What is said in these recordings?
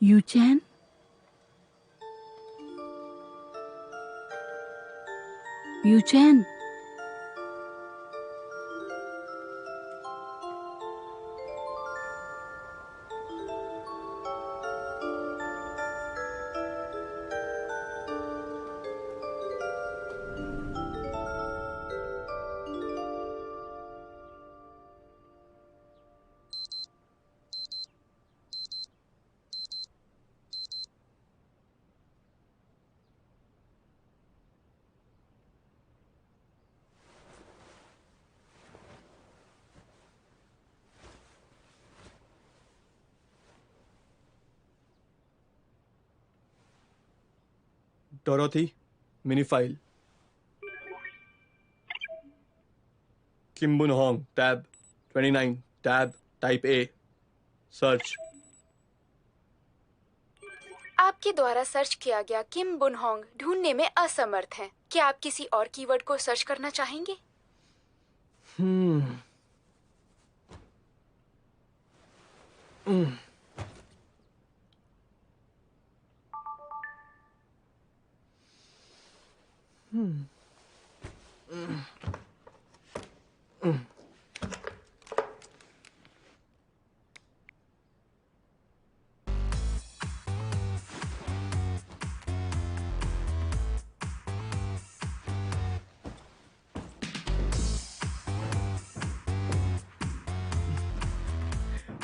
यूचैन? Yuchen? Dorothy, mini file. Kim Bun Hong, tab 29, tab type A, search. आपके द्वारा search किया गया किम Bun Hong ढूंढने में असमर्थ हैं। क्या आप किसी और कीवर्ड को सर्च करना चाहेंगे?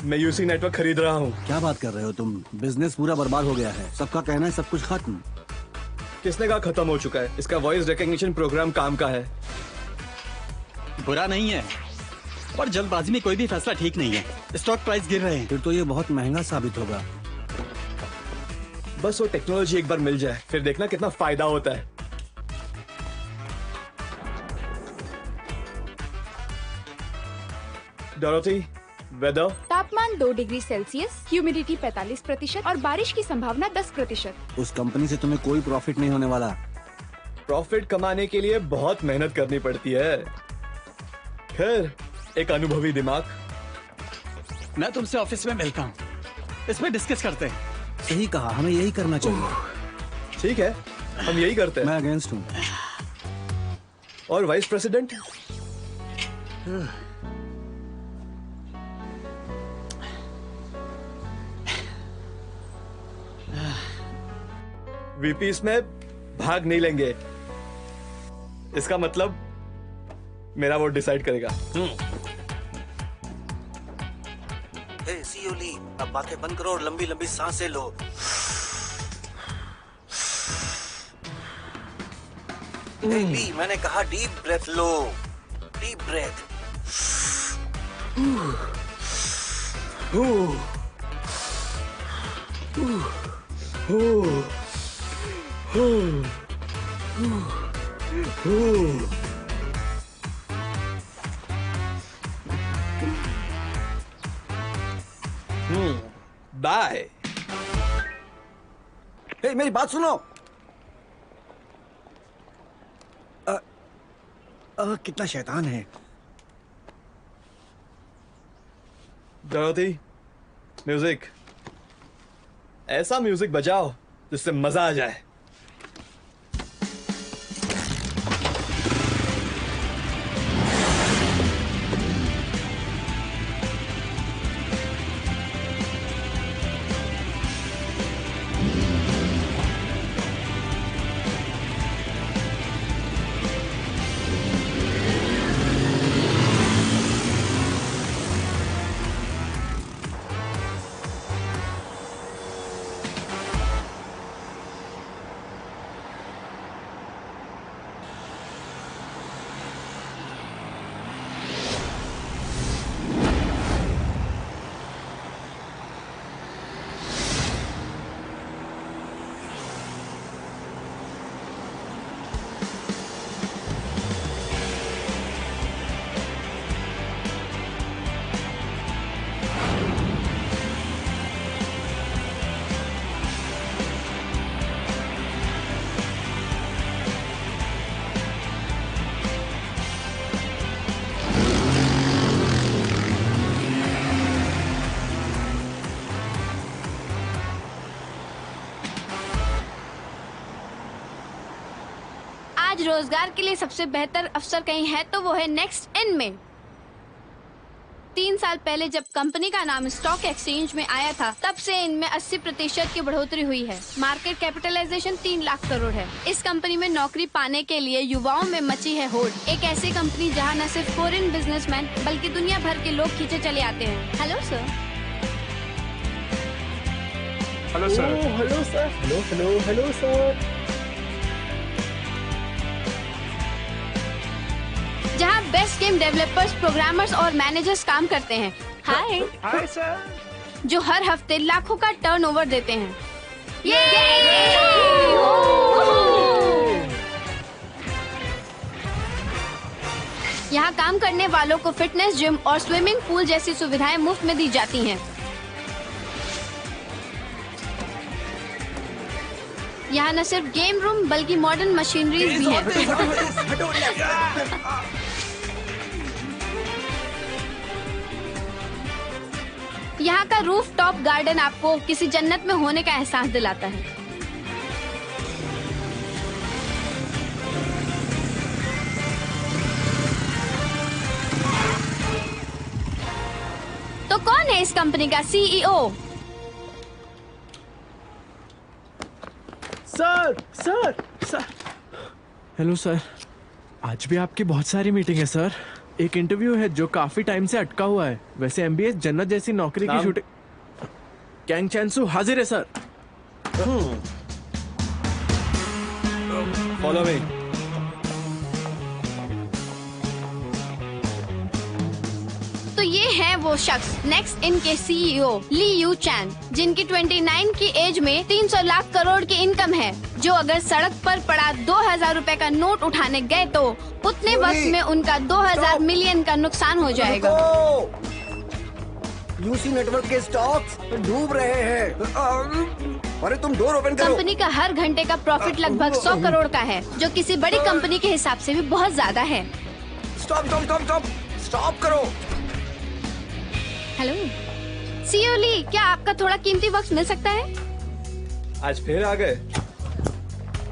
मैं यूसी नेटवर्क खरीद रहा हूँ। क्या बात कर रहे हो तुम? बिजनेस पूरा बर्बाद हो गया है। सबका कहना है सब कुछ खत्म। किसने कहा खत्म हो चुका है? इसका वॉइस रिकॉग्निशन प्रोग्राम काम का है। बुरा नहीं है, पर जल्दबाजी में कोई भी फैसला ठीक नहीं है। स्टॉक प्राइस गिर रहे हैं। फिर तो ये बहुत महंगा साबित होगा। बस वो टेक्नोलॉजी एक बार मिल जाए, फिर देखना कितना फायदा होता है। Dorothy, weather? तापमान 2 डिग्री सेल्सियस, ह्यूमिडिटी 45% और बारिश की संभावना 10%। उस कंपनी से तुम्हें कोई प्रॉफिट नहीं होने वाला। प्रॉफिट कमाने के लिए बहुत मेहनत करनी पड़ती है। खैर, एक अनुभवी दिमाग। मैं तुमसे ऑफिस में मिलता हूँ, इसमें डिस्कस करते हैं। सही कहा, हमें यही करना चाहिए। ठीक है, हम यही करते हैं। मैं अगेंस्ट हूँ। और वाइस प्रेसिडेंट? वीपी इसमें भाग नहीं लेंगे। इसका मतलब मेरा वोट डिसाइड करेगा। सीओ ली, अब बातें बंद करो और लंबी लंबी सांसें लो। ली, मैंने कहा डीप ब्रेथ लो। Deep breath. बाय। मेरी बात सुनो। कितना शैतान है। Dorothy, music. ऐसा म्यूजिक बजाओ जिससे मजा आ जाए। आज रोजगार के लिए सबसे बेहतर अवसर कहीं है तो वो है नेक्स्ट इन में। 3 साल पहले जब कंपनी का नाम स्टॉक एक्सचेंज में आया था, तब से इनमें 80% की बढ़ोतरी हुई है। मार्केट कैपिटलाइजेशन 3 लाख करोड़ है। इस कंपनी में नौकरी पाने के लिए युवाओं में मची है होड़। एक ऐसी कंपनी जहां न सिर्फ फॉरेन बिजनेसमैन बल्कि दुनिया भर के लोग खींचे चले आते हैं। Hello sir. Hello sir. Hello sir. Hello hello hello sir. जहां बेस्ट गेम डेवलपर्स, प्रोग्रामर्स और मैनेजर्स काम करते हैं। हाय। Hi sir. जो हर हफ्ते लाखों का टर्नओवर देते हैं। यहाँ काम करने वालों को फिटनेस जिम और स्विमिंग पूल जैसी सुविधाएं मुफ्त में दी जाती हैं। यहाँ न सिर्फ गेम रूम बल्कि मॉडर्न मशीनरीज भी हैं। यहाँ का रूफ टॉप गार्डन आपको किसी जन्नत में होने का एहसास दिलाता है। तो कौन है इस कंपनी का CEO? Sir sir sir. Hello sir, आज भी आपकी बहुत सारी मीटिंग है सर। एक इंटरव्यू है जो काफी टाइम से अटका हुआ है। वैसे एमबीएस जन्नत जैसी नौकरी की शूटिंग। कैंग चैनसू हाजिर है सर। Follow me. तो ये है वो शख्स, नेक्स्ट इन के सीईओ ली यू चैन, जिनकी 29 की एज में 300 लाख करोड़ की इनकम है। जो अगर सड़क पर पड़ा 2000 रुपए का नोट उठाने गए तो उतने वक्त में उनका 2000 मिलियन का नुकसान हो जाएगा। यूसी नेटवर्क के स्टॉक्स डूब रहे हैं। अरे तुम डोर ओपन करो। कंपनी का हर घंटे का प्रॉफिट लगभग 100 करोड़ का है, जो किसी बड़ी कंपनी के हिसाब से भी बहुत ज्यादा है। Stop stop stop stop stop करो। हेलो सीईओ ली, क्या आपका थोड़ा कीमती वक्त मिल सकता है? आज फिर आ गए।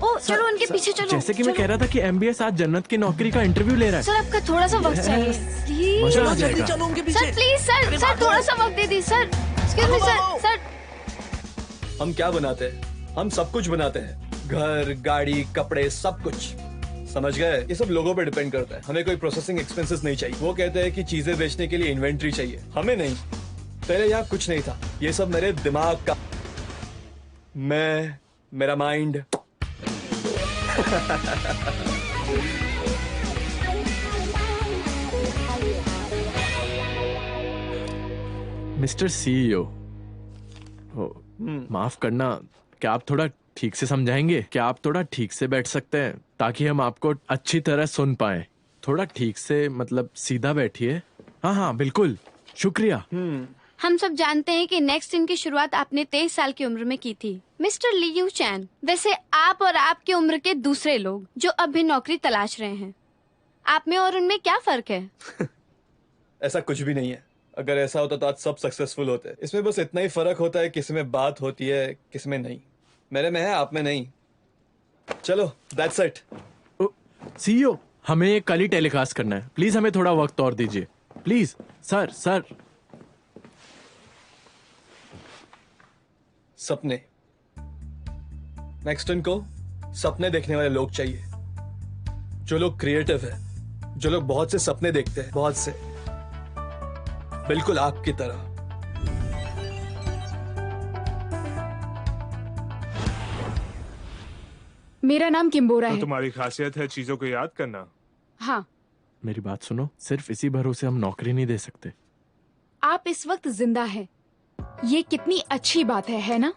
ओ चलो उनके पीछे चलो। जैसे कि मैं कह रहा था कि एमबीएस आज जन्नत की नौकरी का इंटरव्यू ले रहा है। सर आपका थोड़ा सा वक्त चाहिए प्लीज। मजा आ जाएगा। चलो उनके पीछे। सर प्लीज सर थोड़ा सा वक्त दे दी सर। Excuse me sir. हम क्या बनाते हैं? हम सब कुछ बनाते हैं। घर, गाड़ी, कपड़े, सब कुछ। समझ गए? ये सब लोगों पे डिपेंड करता है। हमें कोई प्रोसेसिंग एक्सपेंसेस नहीं चाहिए। वो कहते हैं कि चीजें बेचने के लिए इन्वेंट्री चाहिए, हमें नहीं। पहले यहाँ कुछ नहीं था। ये सब मेरे दिमाग का, मेरा माइंड। मिस्टर सीईओ, माफ करना, क्या आप थोड़ा ठीक से समझाएंगे? क्या आप थोड़ा ठीक से बैठ सकते हैं ताकि हम आपको अच्छी तरह सुन पाए? थोड़ा ठीक से, मतलब सीधा बैठिए। हाँ हाँ बिल्कुल, शुक्रिया। हम सब जानते हैं कि नेक्स्ट इन की शुरुआत आपने 23 साल की उम्र में की थी, मिस्टर ली यू चैन। वैसे आप और आपकी उम्र के दूसरे लोग जो अब भी नौकरी तलाश रहे हैं, आप में और उनमें क्या फर्क है? ऐसा कुछ भी नहीं है। अगर ऐसा होता तो आज सब सक्सेसफुल होते। इसमें बस इतना ही फर्क होता है, किसी में बात होती है, किसी में नहीं। मेरे में है, आप में नहीं। चलो, दैट्स इट। सीईओ, हमें ये कल ही टेलीकास्ट करना है। प्लीज हमें थोड़ा वक्त और दीजिए प्लीज। सर सपने। नेक्स्ट इनको सपने देखने वाले लोग चाहिए, जो लोग क्रिएटिव है, जो लोग बहुत से सपने देखते हैं, बहुत से, बिल्कुल आपकी तरह। मेरा नाम किम्बोरा तो है। तुम्हारी खासियत है चीजों को याद करना। हाँ, मेरी बात सुनो, सिर्फ इसी भरोसे हम नौकरी नहीं दे सकते। आप इस वक्त जिंदा हैं। ये कितनी अच्छी बात है ना?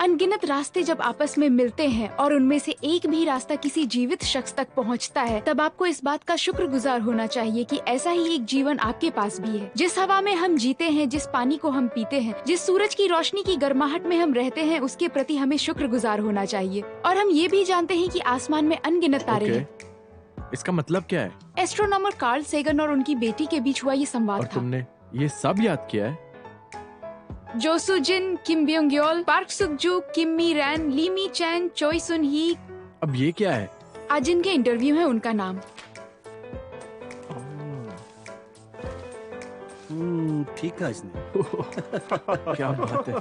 अनगिनत रास्ते जब आपस में मिलते हैं और उनमें से एक भी रास्ता किसी जीवित शख्स तक पहुंचता है, तब आपको इस बात का शुक्रगुजार होना चाहिए कि ऐसा ही एक जीवन आपके पास भी है। जिस हवा में हम जीते हैं, जिस पानी को हम पीते हैं, जिस सूरज की रोशनी की गर्माहट में हम रहते हैं, उसके प्रति हमें शुक्रगुजार होना चाहिए। और हम ये भी जानते हैं कि आसमान में अनगिनत तारे हैं। इसका मतलब क्या है? एस्ट्रोनॉमर कार्ल सेगन और उनकी बेटी के बीच हुआ ये संवाद और था। तुमने ये सब याद किया है? जो सुजिन, किम ब्योंग-ग्योल, पार्क सुक-जू, किम मी रैन, ली मी चैन, चोई सुन ही। अब ये क्या है? आज जिनके इंटरव्यू है उनका नाम। ठीक कहा इसने। क्या बात है।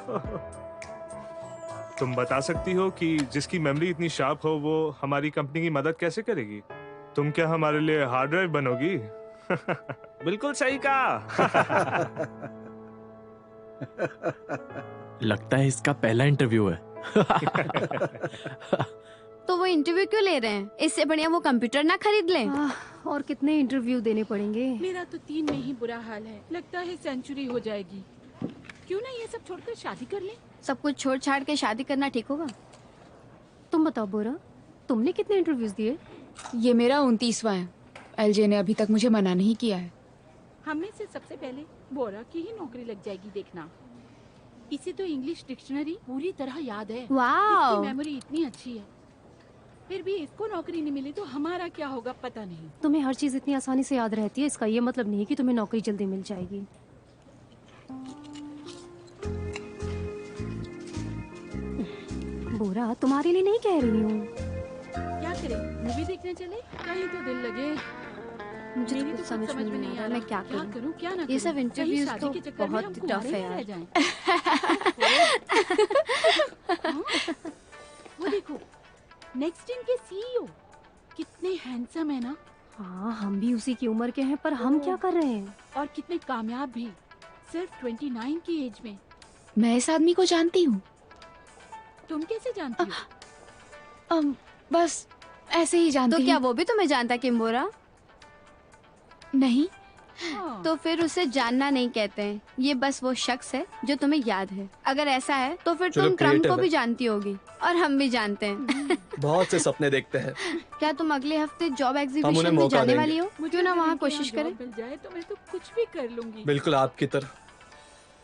तुम बता सकती हो कि जिसकी मेमोरी इतनी शार्प हो वो हमारी कंपनी की मदद कैसे करेगी? तुम क्या हमारे लिए हार्ड ड्राइव बनोगी? बिल्कुल सही कहा। लगता है इसका पहला इंटरव्यू है। तो वो इंटरव्यू क्यों ले रहे हैं? इससे बढ़िया वो कंप्यूटर ना खरीद लें। और कितने इंटरव्यू देने पड़ेंगे? मेरा तो 3 में ही बुरा हाल है, लगता है सेंचुरी हो जाएगी। क्यों ना ये सब छोड़कर शादी कर लें? सब कुछ छोड़ छाड़ के शादी करना ठीक होगा? तुम बताओ बोरा, तुमने कितने इंटरव्यूज दिए? ये मेरा 29वां है। एलजे ने अभी तक मुझे मना नहीं किया है। हमें से सबसे पहले बोरा की ही नौकरी लग जाएगी, देखना। इसे तो इंग्लिश डिक्शनरी पूरी तरह याद है। वाओ। इसकी मेमोरी इतनी अच्छी है। फिर भी इसको नौकरी नहीं मिली तो हमारा क्या होगा पता नहीं। तुम्हें हर चीज इतनी आसानी से याद रहती है, इसका ये मतलब नहीं कि तुम्हें नौकरी जल्दी मिल जाएगी। बोरा, तुम्हारे लिए नहीं कह रही हूँ। क्या करें, मूवी देखने चले? कहीं तो दिल लगे। मुझे मेरी तो तो कुछ समझ में नहीं आ रहा मैं क्या करूं। क्या ना ये सब करूं? इंटरव्यूज कहीं तो शादी के चक्कर में बहुत हम टफ कुंवारे है ही रह यार। जाएं। हाँ? वो देखो, नेक्स्ट इन के सीईओ कितने हैंडसम है ना। हाँ, हम भी उसी की उम्र के हैं, पर हम क्या कर रहे हैं? और कितने कामयाब भी, सिर्फ 29 की एज में। मैं इस आदमी को जानती हूँ। तुम कैसे जानती हो? बस ऐसे ही जानती तो हूँ। क्या वो भी तुम्हें जानता किम्बोरा? नहीं। हाँ। तो फिर उसे जानना नहीं कहते हैं, ये बस वो शख्स है जो तुम्हें याद है। अगर ऐसा है तो फिर चलो, तुम ट्रम्प creative को है। भी जानती होगी और हम भी जानते हैं। बहुत से सपने देखते हैं। क्या तुम अगले हफ्ते जॉब उन्हें एग्जीबिशन में मौका जाने देंगे। वाली हो? मुझे क्यों ना अगर वहाँ इनके यहाँ कोशिश जॉब करें? मिल जाए तो मैं तो कुछ भी कर लूंगी। बिल्कुल आपकी तरह।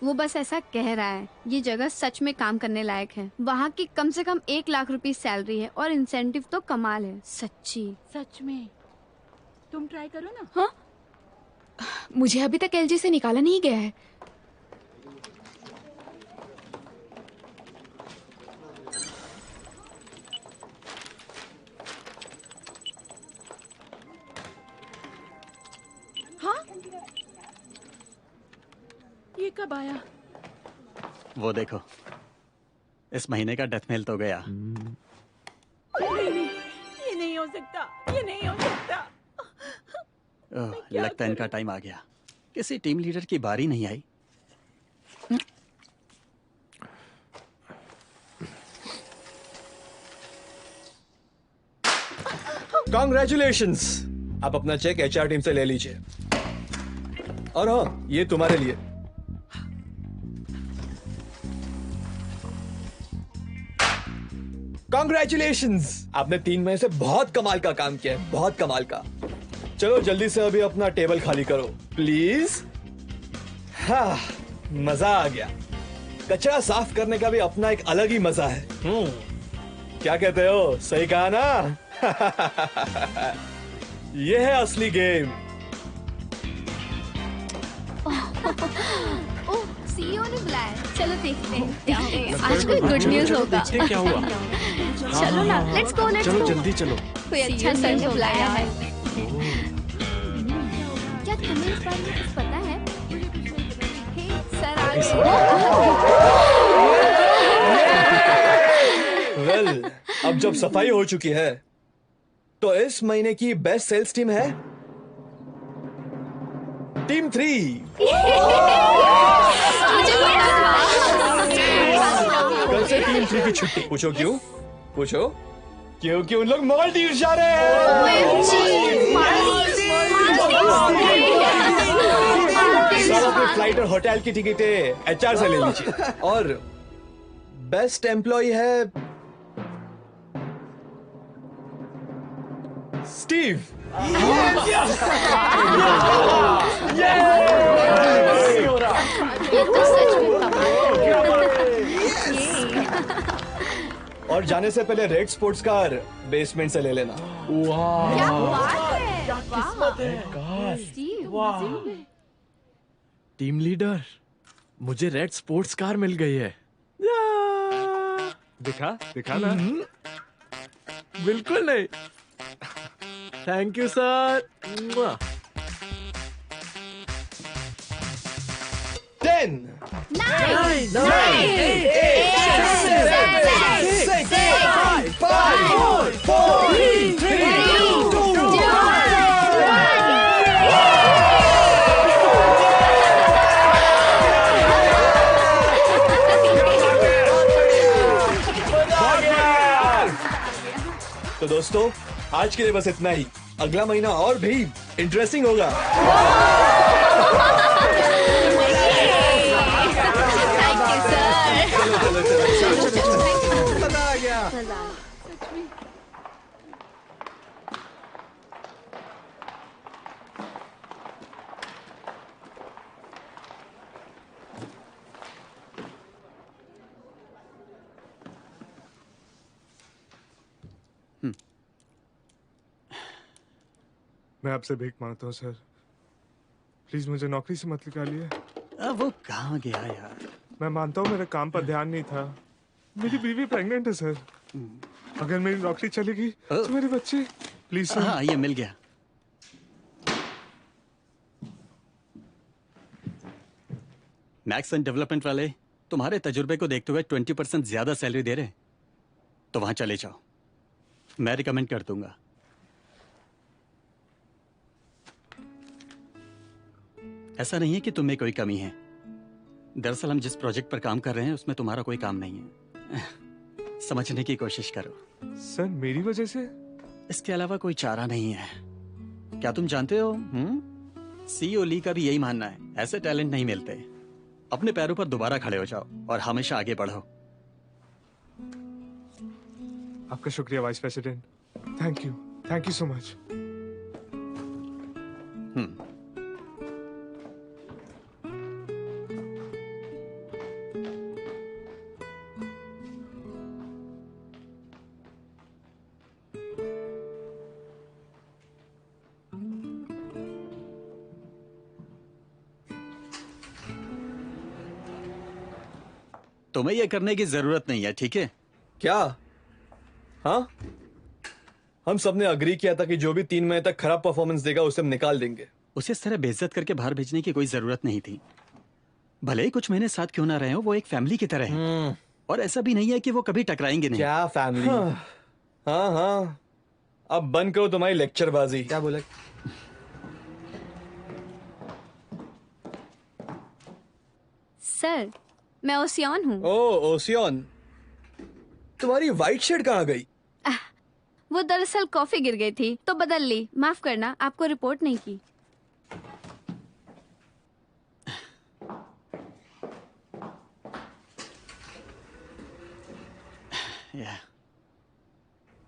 वो बस ऐसा कह रहा है। ये जगह सच में काम करने लायक है। वहाँ की कम से कम 1 लाख रुपए सैलरी है और इंसेंटिव तो कमाल है सच्ची। सच में तुम ट्राई करो ना। हाँ? मुझे अभी तक एलजी से निकाला नहीं गया है। हाँ? ये कब आया? वो देखो, इस महीने का डेथ मेल तो गया। नहीं, ये नहीं हो सकता, ये नहीं हो सकता। ओह, लगता है इनका टाइम आ गया। किसी टीम लीडर की बारी नहीं आई। कॉन्ग्रेचुलेशंस, आप अपना चेक एचआर टीम से ले लीजिए। और हाँ, ये तुम्हारे लिए। कॉन्ग्रेचुलेशंस, आपने 3 महीने से बहुत कमाल का काम किया है, बहुत कमाल का। चलो जल्दी से अभी अपना टेबल खाली करो प्लीज। हाँ, मजा आ गया। कचरा साफ करने का भी अपना एक अलग ही मजा है। क्या कहते हो, सही कहा ना? ये है असली गेम। ओह, सीईओ ने बुलाया। चलो देखते हैं क्या होगा। आज कोई गुड न्यूज होगा। देखते क्या हुआ। चलो ना, लेट्स गो लेट्स चलो गो। जल्दी चलो। कोई अच्छा सर ने बुलाया है। क्या तुम्हें इस बारे में कुछ पता है? हे, सर आ गए। वेल, अब जब सफाई हो चुकी है तो इस महीने की बेस्ट सेल्स टीम है टीम 3। कल से टीम 3 की छुट्टी। पूछो क्यों? पूछो क्योंकि उन लोग मालदीव जा रहे हैं। सब अपने फ्लाइट और होटल की टिकटें एचआर से ले लीजिए। और बेस्ट एम्प्लॉय है स्टीव। ये तो सच में कमाल है। और जाने से पहले रेड स्पोर्ट्स कार बेसमेंट से ले लेना। क्या बात है। काश। टीम लीडर, मुझे रेड स्पोर्ट्स कार मिल गई है। दिखा दिखा ना। बिल्कुल नहीं। Thank you sir. 10 9 तो दोस्तों आज के लिए बस इतना ही। अगला महीना और भी इंटरेस्टिंग होगा। मजा आ गया। मैं आपसे भीख मांगता हूँ सर, प्लीज मुझे नौकरी से मत निकालिए। वो कहाँ गया यार? मैं मानता हूँ मेरे काम पर ध्यान नहीं था। मेरी बीवी प्रेग्नेंट है सर। अगर मेरी नौकरी चलेगी तो मेरे बच्चे। Please sir. हाँ, ये मिल गया। मैक्स एंड डेवलपमेंट वाले तुम्हारे तजुर्बे को देखते हुए 20% ज्यादा सैलरी दे रहे हैं, तो वहां चले जाओ। मैं रिकमेंड कर दूंगा। ऐसा नहीं है कि तुम्हें कोई कमी है। दरअसल हम जिस प्रोजेक्ट पर काम कर रहे हैं उसमें तुम्हारा कोई काम नहीं है। समझने की कोशिश करो। सर मेरी वजह से? इसके अलावा कोई चारा नहीं है। क्या तुम जानते हो, सीईओ ली का भी यही मानना है, ऐसे टैलेंट नहीं मिलते। अपने पैरों पर दोबारा खड़े हो जाओ और हमेशा आगे बढ़ो। आपका शुक्रिया vice president. Thank you so much. तुम्हें यह करने की जरूरत नहीं है, ठीक है? क्या? हाँ, हम सबने अग्री किया था कि जो भी 3 महीने तक खराब परफॉर्मेंस देगा उसे हम निकाल देंगे। उसे इस तरह बेइज्जत करके बाहर भेजने की कोई जरूरत नहीं थी। भले ही कुछ महीने साथ क्यों ना रहे हो, वो एक फैमिली की तरह है। और ऐसा भी नहीं है कि वो कभी टकराएंगे नहीं। क्या फैमिली? हाँ, अब बंद करो तुम्हारी लेक्चरबाजी। क्या बोला? सर मैं ओसियन हूँ। ओह ओसियन, तुम्हारी व्हाइट शर्ट कहाँ गई? वो दरअसल कॉफी गिर गई थी तो बदल ली। माफ करना, आपको रिपोर्ट नहीं की।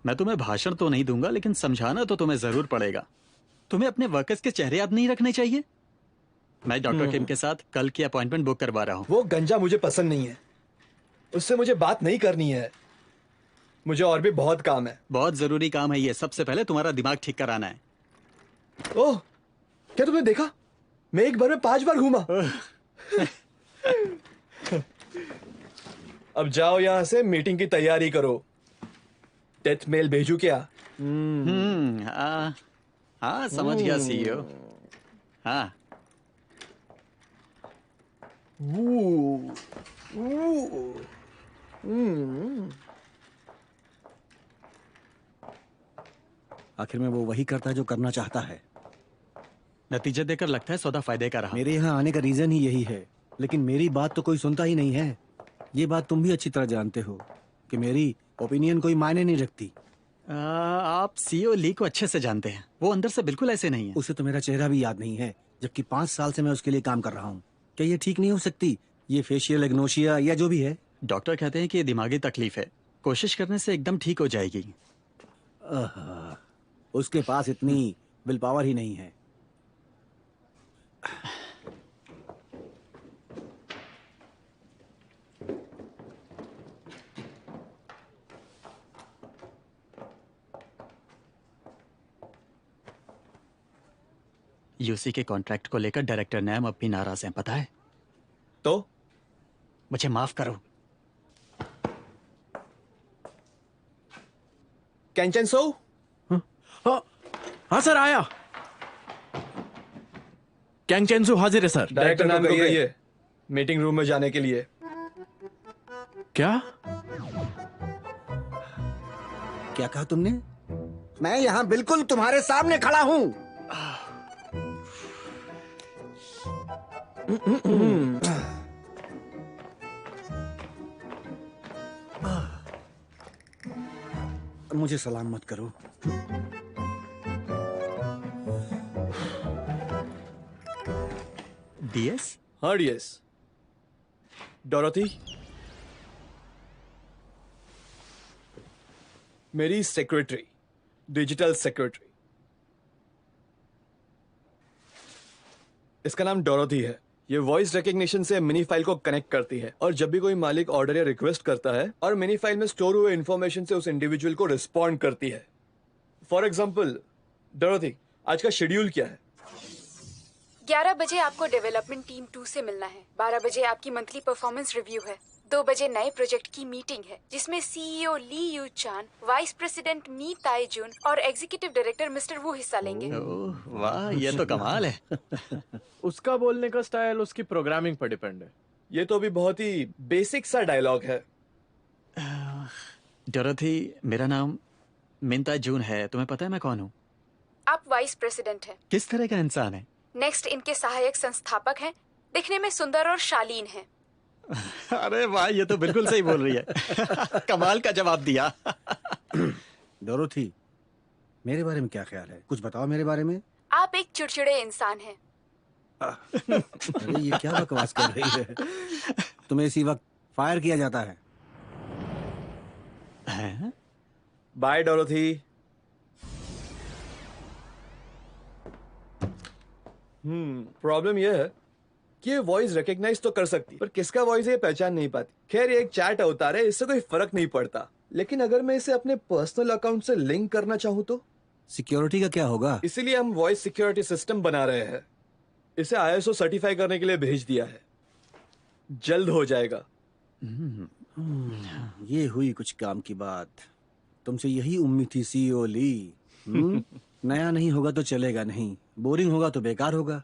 मैं तुम्हें भाषण तो नहीं दूंगा, लेकिन समझाना तो तुम्हें जरूर पड़ेगा। तुम्हें अपने वर्कर्स के चेहरे याद नहीं रखने चाहिए। मैं डॉक्टर किम के साथ कल की अपॉइंटमेंट बुक करवा रहा हूँ। वो गंजा मुझे पसंद नहीं है, उससे मुझे बात नहीं करनी है। मुझे और भी बहुत काम है। बहुत जरूरी काम है ये। सबसे पहले तुम्हारा दिमाग ठीक कराना है। ओह, क्या तुमने देखा? मैं एक बार में 5 बार घूमा। अब जाओ यहाँ से, मीटिंग की तैयारी करो। डेथ मेल भेजू क्या? हाँ समझ गया सीईओ। हाँ आखिर में वो वही करता है जो करना चाहता है। नतीजे देकर लगता है सौदा फायदे का रहा। मेरे यहाँ आने का रीजन ही यही है, लेकिन मेरी बात तो कोई सुनता ही नहीं है। ये बात तुम भी अच्छी तरह जानते हो कि मेरी ओपिनियन कोई मायने नहीं रखती। आप सीईओ ली को अच्छे से जानते हैं। वो अंदर से बिल्कुल ऐसे नहीं है। उसे तो मेरा चेहरा भी याद नहीं है, जबकि 5 साल से मैं उसके लिए काम कर रहा हूँ। क्या ये ठीक नहीं हो सकती? ये फेशियल एग्नोशिया या जो भी है। डॉक्टर कहते हैं कि ये दिमागी तकलीफ है, कोशिश करने से एकदम ठीक हो जाएगी। उसके पास इतनी विल पावर ही नहीं है। यूसी के कॉन्ट्रैक्ट को लेकर डायरेक्टर नैम अब भी नाराज हैं, पता है? तो मुझे माफ करो। कैंचन सो? हाँ सर आया। कैंग चेंसू हाजिर है सर। डायरेक्टर नाम को कहिए मीटिंग रूम में जाने के लिए। क्या क्या कहा तुमने? मैं यहाँ बिल्कुल तुम्हारे सामने खड़ा हूँ। मुझे सलाम मत करो। डीएस? हाँ डीएस। डोरोथी मेरी सेक्रेटरी, डिजिटल सेक्रेटरी। इसका नाम डोरोथी है। ये वॉइस रिकग्निशन से मिनी फाइल को कनेक्ट करती है और जब भी कोई मालिक ऑर्डर या रिक्वेस्ट करता है और मिनी फाइल में स्टोर हुए इंफॉर्मेशन से उस इंडिविजुअल को रिस्पॉन्ड करती है। फॉर एग्जाम्पल डोरोथी, आज का शेड्यूल क्या है? 11 बजे आपको डेवलपमेंट टीम 2 से मिलना है। 12 बजे आपकी मंथली परफॉर्मेंस रिव्यू है। 2 बजे नए प्रोजेक्ट की मीटिंग है जिसमें CEO Li Yu Chan, vice president Mi Tai Jun और एग्जीक्यूटिव डायरेक्टर मिस्टर वू हिस्सा लेंगे। ओह वाह, ये तो कमाल है। उसका बोलने का स्टाइल उसकी प्रोग्रामिंग पर डिपेंड है। ये तो अभी बहुत ही बेसिक सा डायलॉग है। डोरोथी, मेरा नाम मिंता जून है। तुम्हें पता है मैं कौन हूँ? आप वाइस प्रेसिडेंट हैं। किस तरह का इंसान है? नेक्स्ट इनके सहायक संस्थापक हैं। दिखने में सुंदर और शालीन हैं। अरे वाह, ये तो बिल्कुल सही बोल रही है। कमाल का जवाब दिया। डोरोथी, मेरे बारे में क्या ख्याल है? कुछ बताओ मेरे बारे में। आप एक चिड़चिड़े इंसान हैं। अरे ये क्या बकवास कर रही है? तुम्हें इसी वक्त फायर किया जाता है। Bye Dorothy. प्रॉब्लम यह है कि ये वॉइस रिकॉग्नाइज तो कर सकती है पर किसका वॉइस है ये पहचान नहीं पाती। खैर ये एक चैट अवतार है, इससे कोई फर्क नहीं पड़ता। लेकिन अगर मैं इसे अपने पर्सनल अकाउंट से लिंक करना चाहूँ तो सिक्योरिटी का क्या होगा? इसीलिए हम वॉइस सिक्योरिटी सिस्टम बना रहे हैं। इसे ISO सर्टिफाई करने के लिए भेज दिया है। जल्द हो जाएगा। ये हुई कुछ काम की बात। तुमसे यही उम्मीद थी सीईओ ली। नया नहीं होगा तो चलेगा नहीं, बोरिंग होगा तो बेकार होगा।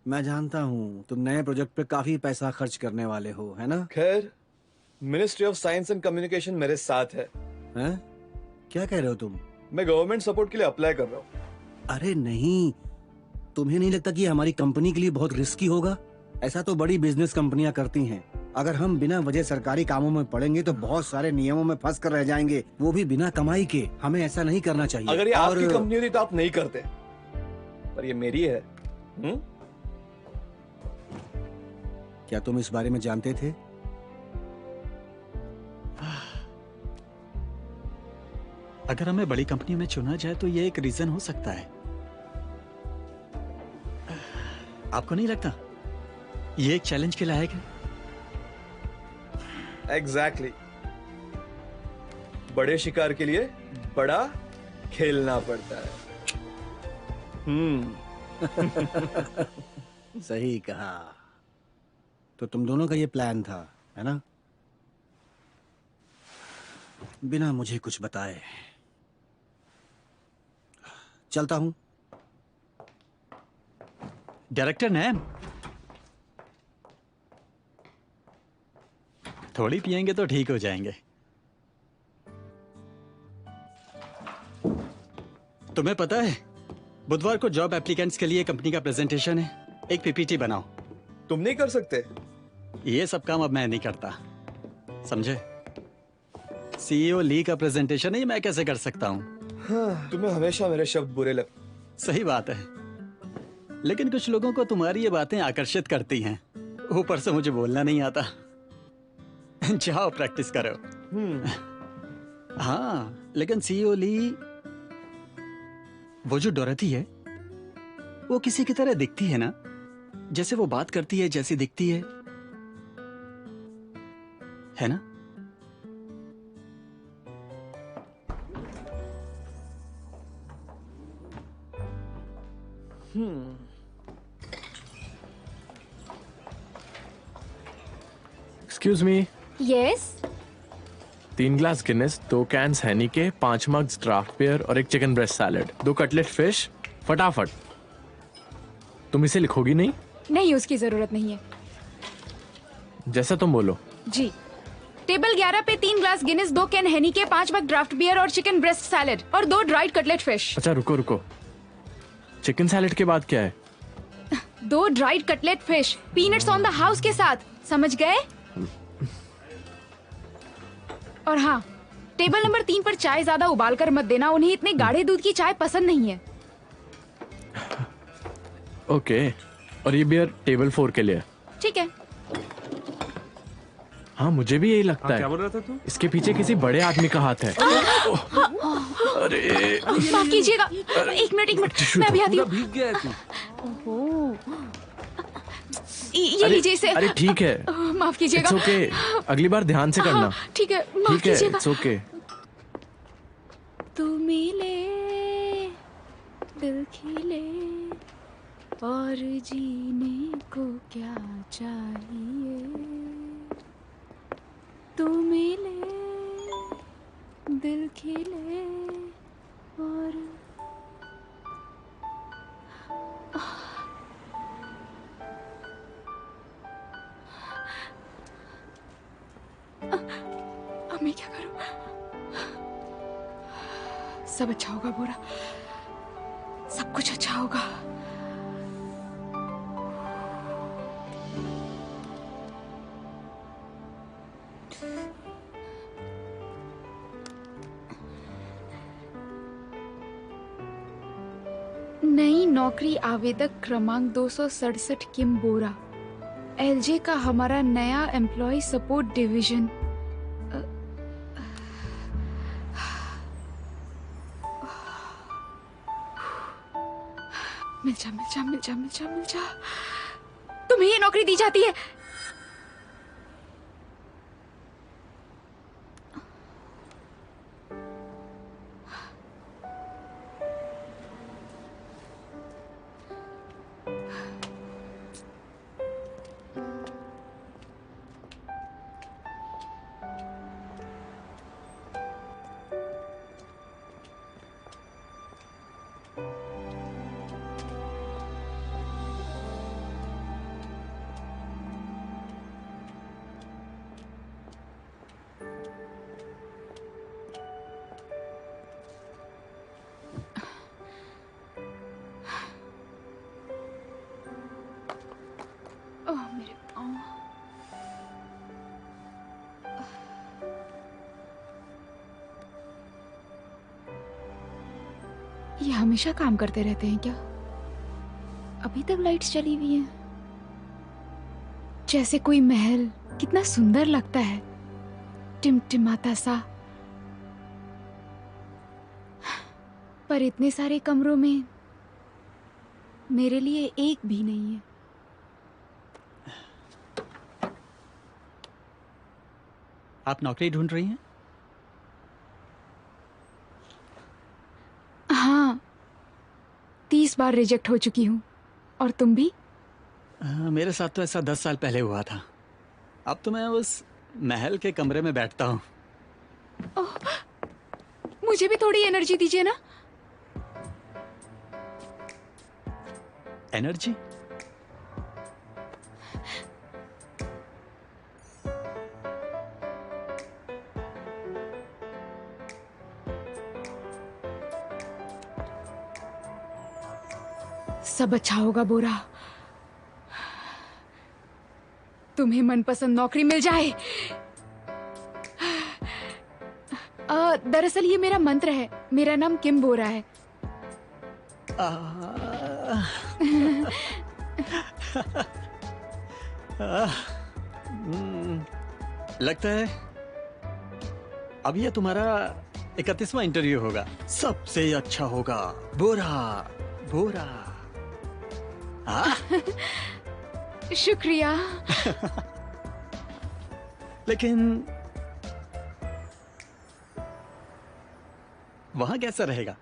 मैं जानता हूँ तुम नए प्रोजेक्ट पे काफी पैसा खर्च करने वाले हो, है ना? खैर ministry of science and communication मेरे साथ है। हैं? क्या कह रहे हो तुम? मैं गवर्नमेंट सपोर्ट के लिए अप्लाई कर रहा हूँ। अरे नहीं, तुम्हें नहीं लगता कि ये हमारी कंपनी के लिए बहुत रिस्की होगा? ऐसा तो बड़ी बिजनेस कंपनियां करती हैं। अगर हम बिना वजह सरकारी कामों में पड़ेंगे तो बहुत सारे नियमों में फंस कर रह जाएंगे, वो भी बिना कमाई के। हमें ऐसा नहीं करना चाहिए। अगर ये आपकी कंपनी होती तो आप नहीं करते, पर ये मेरी है। क्या तुम इस बारे में जानते थे? अगर हमें बड़ी कंपनी में चुना जाए तो ये एक रीजन हो सकता है। आपको नहीं लगता ये एक चैलेंज के लायक है? एग्जैक्टली। बड़े शिकार के लिए बड़ा खेलना पड़ता है। सही कहा। तो तुम दोनों का ये प्लान था, है ना? बिना मुझे कुछ बताए। चलता हूं। डायरेक्टर नैम, थोड़ी पिएंगे तो ठीक हो जाएंगे। तुम्हें पता है बुधवार को जॉब एप्लीकेंट्स के लिए कंपनी का प्रेजेंटेशन है। एक पीपीटी बनाओ। तुम नहीं कर सकते? ये सब काम अब मैं नहीं करता, समझे? सीईओ ली का प्रेजेंटेशन है, मैं कैसे कर सकता हूँ? हाँ, तुम्हें हमेशा मेरे शब्द बुरे लगते। सही बात है, लेकिन कुछ लोगों को तुम्हारी ये बातें आकर्षित करती हैं। ऊपर से मुझे बोलना नहीं आता। जाओ प्रैक्टिस करो। हाँ, लेकिन सीईओ ली, वो जो डोरोथी है वो किसी की तरह दिखती है ना? जैसे वो बात करती है जैसी दिखती है ना? Excuse me. Yes. 3 glass Guinness, 2 cans हैनी के, 5 मग्स ड्राफ्ट बियर और 1 chicken breast salad, 2 cutlet fish, फटाफट। तुम इसे लिखोगी नहीं? नहीं, उसकी जरूरत नहीं है। जैसा तुम बोलो। जी। टेबल 11 पे 3 ग्लास गिनेस, 2 कैन हैनी के, 5 मग ड्राफ्ट बियर और चिकन ब्रेस्ट सैलेड और 2 ड्राइड कटलेट फिश। अच्छा रुको, चिकन सैलेड के बाद क्या है? 2 dried cutlet fish, peanuts on the house के साथ, समझ गए? और हाँ, टेबल नंबर 3 पर चाय ज्यादा उबाल कर मत देना, उन्हें इतने गाढ़े दूध की चाय पसंद नहीं है। ओके, और ये बियर टेबल 4 के लिए। ठीक है। हाँ, मुझे भी यही लगता है। क्या बोल रहा था तू? इसके पीछे किसी बड़े आदमी का हाथ है। अरे माफ कीजिएगा, एक मिनट, मैं अभी आती हूँ। भीग गया है तू। ये लीजिए इसे। अरे ठीक है, माफ कीजिएगा। It's okay. अगली बार ध्यान से करना। ठीक है, माफ कीजिएगा। It's okay. तू मिले दिल खिले और जीने को क्या चाहिए, तू मिले दिल खिले और अब मैं क्या करूं? सब अच्छा होगा बोरा, सब कुछ अच्छा होगा। नई नौकरी आवेदक क्रमांक 267 किम बोरा, एलजे का हमारा नया एम्प्लॉय सपोर्ट डिवीजन। मिल जा। तुम्हें ये नौकरी दी जाती है। मेरे पाँव। ये हमेशा काम करते रहते हैं क्या? अभी तक लाइट्स चली हुई हैं। जैसे कोई महल, कितना सुंदर लगता है, टिमटिमाता सा। पर इतने सारे कमरों में मेरे लिए एक भी नहीं है। आप नौकरी ढूंढ रही हैं? हाँ, 30 बार रिजेक्ट हो चुकी हूँ। और तुम भी? मेरे साथ तो ऐसा 10 साल पहले हुआ था। अब तो मैं उस महल के कमरे में बैठता हूँ। मुझे भी थोड़ी एनर्जी दीजिए ना। एनर्जी? सब अच्छा होगा बोरा, तुम्हें मनपसंद नौकरी मिल जाए। दरअसल ये मेरा मंत्र है। मेरा नाम किम बोरा है। लगता है अब ये तुम्हारा 31वां इंटरव्यू होगा। सबसे अच्छा होगा। बोरा बोरा। शुक्रिया। लेकिन वहां कैसा रहेगा?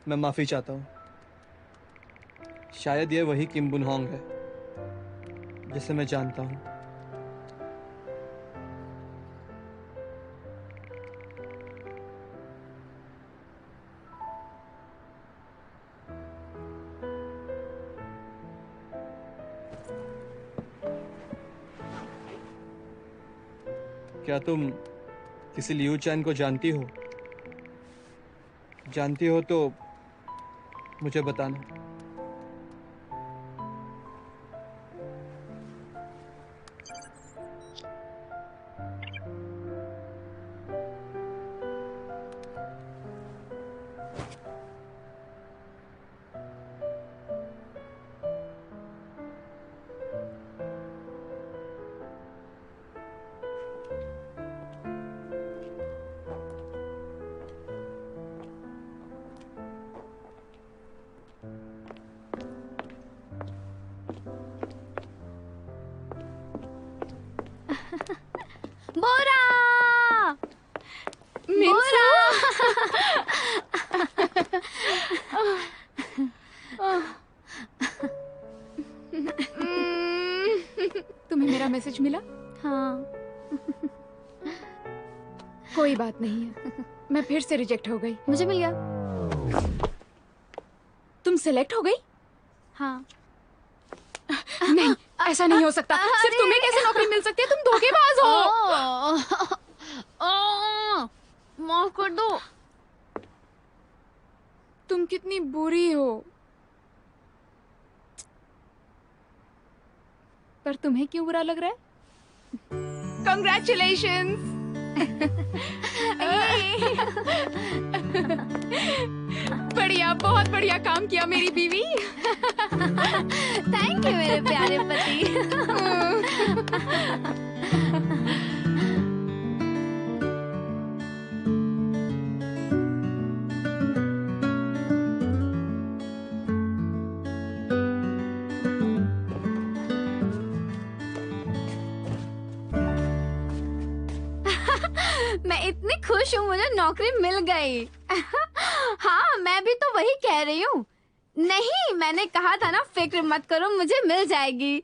मैं माफी चाहता हूँ। शायद ये वही किम बुन होंग है जिसे मैं जानता हूँ। क्या तुम किसी लियू चैन को जानती हो? जानती हो तो मुझे बताना। बोरा मिंसू। तुम्हें मेरा मैसेज मिला? हाँ। कोई बात नहीं है, मैं फिर से रिजेक्ट हो गई। मुझे मिल गया। तुम सिलेक्ट हो गई? हाँ। नहीं, ऐसा नहीं हो सकता। सिर्फ तुम्हें कैसे नौकरी मिल सकती है? तुम धोखेबाज हो। माफ कर दो। तुम कितनी बुरी हो। पर तुम्हें क्यों बुरा लग रहा है? Congratulations! बढ़िया, बहुत बढ़िया काम किया मेरी बीवी। थैंक यू मेरे प्यारे पति। मैं इतनी खुश हूँ, मुझे नौकरी मिल गई। हाँ, मैं भी तो वही कह रही हूँ। नहीं, मैंने कहा था ना, फिक्र मत करो, मुझे मिल जाएगी।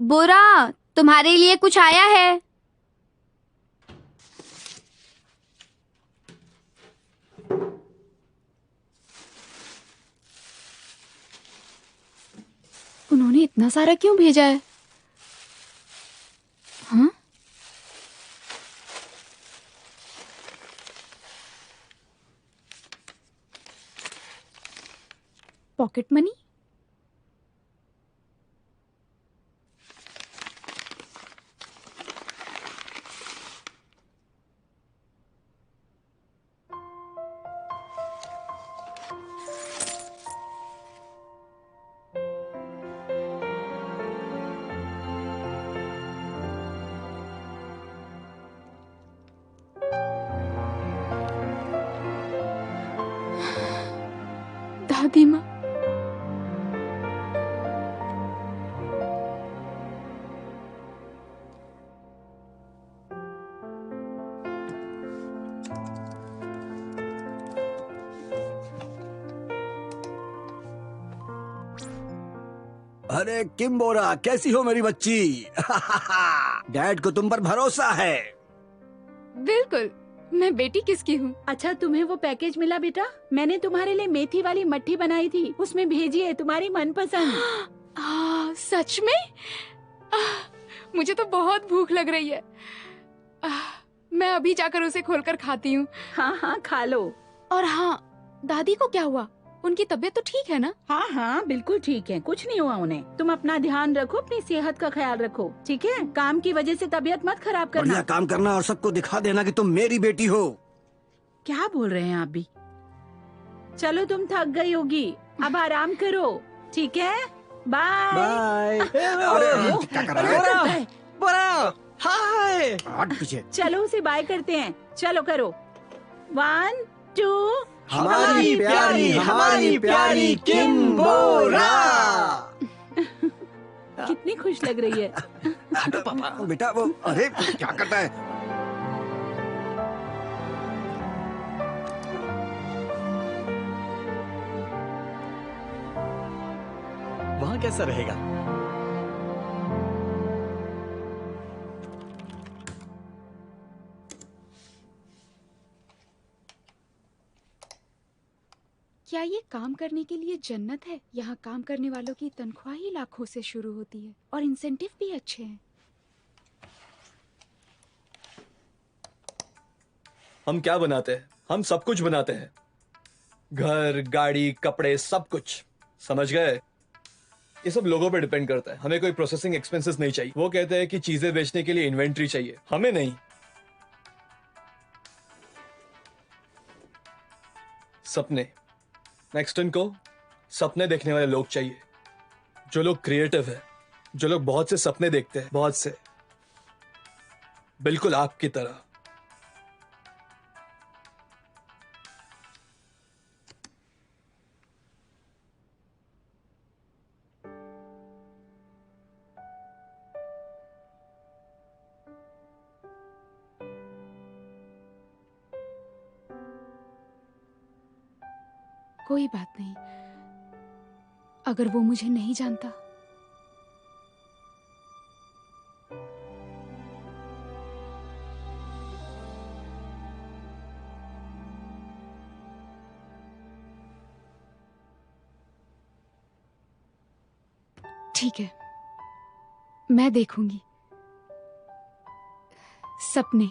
बुरा, तुम्हारे लिए कुछ आया है। उन्होंने इतना सारा क्यों भेजा है? हाँ? Pocket money? दादी माँ। अरे किम बोरा, कैसी हो मेरी बच्ची? डैड को तुम पर भरोसा है। बिल्कुल। मैं बेटी किसकी हूँ? अच्छा, तुम्हें वो पैकेज मिला बेटा? मैंने तुम्हारे लिए मेथी वाली मट्ठी बनाई थी, उसमें भेजी है तुम्हारी मनपसंद। सच में? मुझे तो बहुत भूख लग रही है। मैं अभी जाकर उसे खोलकर खाती हूँ। हाँ हाँ, खा लो। और हाँ, दादी को क्या हुआ? उनकी तबीयत तो ठीक है ना? हाँ हाँ, बिल्कुल ठीक है, कुछ नहीं हुआ उन्हें। तुम अपना ध्यान रखो, अपनी सेहत का ख्याल रखो, ठीक है? काम की वजह से तबीयत मत खराब करना। बढ़िया काम करना और सबको दिखा देना कि तुम मेरी बेटी हो। क्या बोल रहे हैं आप भी? चलो, तुम थक गई होगी, अब आराम करो, ठीक है? बाय। बाय। अरे क्या कर रहा है? बोरा, हाय। हट पीछे। चलो उसे बाय करते हैं, चलो करो। 1 2 हमारी प्यारी किम्बोरा। कितनी खुश लग रही है। हटो पापा। बेटा वो, अरे क्या करता है? वहां कैसा रहेगा? क्या ये काम करने के लिए जन्नत है? यहाँ काम करने वालों की तनख्वाह ही लाखों से शुरू होती है और इंसेंटिव भी अच्छे हैं। हम क्या बनाते हैं? हम सब कुछ बनाते हैं। घर, गाड़ी, कपड़े, सब कुछ। समझ गए? ये सब लोगों पे डिपेंड करता है। हमें कोई प्रोसेसिंग एक्सपेंसेस नहीं चाहिए। वो कहते हैं कि चीजें बेचने के लिए इन्वेंट्री चाहिए, हमें नहीं। सपने। नेक्स्टन को सपने देखने वाले लोग चाहिए, जो लोग क्रिएटिव है, जो लोग बहुत से सपने देखते हैं, बहुत से, बिल्कुल आपकी तरह। कोई बात नहीं, अगर वो मुझे नहीं जानता। ठीक है, मैं देखूंगी। सपने।